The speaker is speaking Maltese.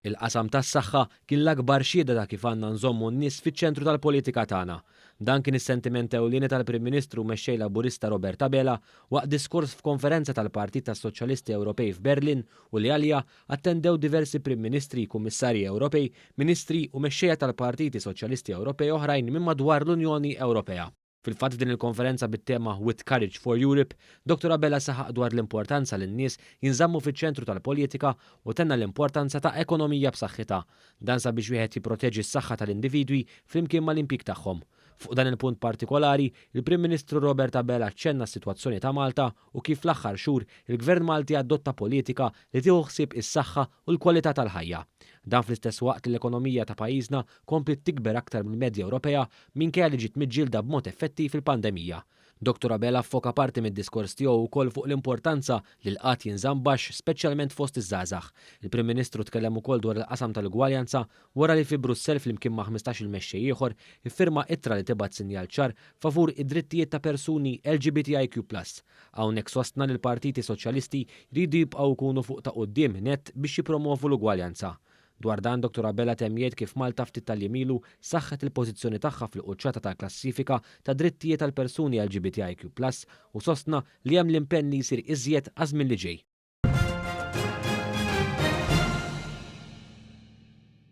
Il-qasam tas-saħħa kien l-akbar xhieda ta' kif għandna nżommu n-nies fiċ-ċentru tal-politika tagħna. Dan kien is-sentiment ewlieni tal-Prim Ministru mexxej Laburista Robert Abela waqt diskors f'konferenza tal-Partit tas-Soċjalisti Ewropej f'Berlin u li għalija attendew diversi Prim Ministri, Kummissarji Ewropej, Ministri u mexxejja tal-Partiti Soċjalisti Ewropej oħrajn minn madwar l-Unjoni Ewropea. Fil-fatt din il-konferenza bit-tema With Courage for Europe, Dr. Abela saħaq dwar l-importanza li n-nies jinżammu fiċ-ċentru tal-politika u tenna l-importanza ta' ekonomija b'saħħitha. Dan sabiex wieħed jipproteġi s-saħħa tal-individwi flimkien mal-impjeg tagħhom. Fuq dan il-punt partikolari, il-Prim Ministru Robert Abela ċenna s-sitwazzjoni ta' Malta u kif fl-aħħar xhur il-Gvern Malti adotta politika li tieħu ħsieb is-saħħa u l-kwalità tal-ħajja. Dan fl-istess waqt l-ekonomija ta' pajjiżna komplet tikber aktar mill-medja Ewropea minkejja li ġiet miġġielda b'mod effettiv fil-pandemija. Dr. Abela ffoka parti mid-diskors tiegħu wkoll fuq l-importanza li l-qatt jinżamm baxx speċjalment fost iż-żgħażagħ. Il-Prim Ministru tkellem ukoll dwar il-qasam tal-ugwaljanza wara li fi Brussell flimkien ma' 15-il mexxej ieħor iffirma ittra li tibgħat sinjal ċar favur id-drittijiet ta' persuni LGBTIQ+. Hawnhekk sostna li l-Partiti Soċjalisti jridu jibqgħu jkunu fuq ta' quddiem net biex jippromovu l-ugwaljanza. Dwar dan Dr. Abela temmiet kif Malta ftit tal-jimilu saħħet il-pożizzjoni tagħha fil-quċċata tal-klassifika ta' drittijiet tal-persuni LGBTIQ+ u sostna li hemm l-impenn li jsir iżjed għażmin li ġej.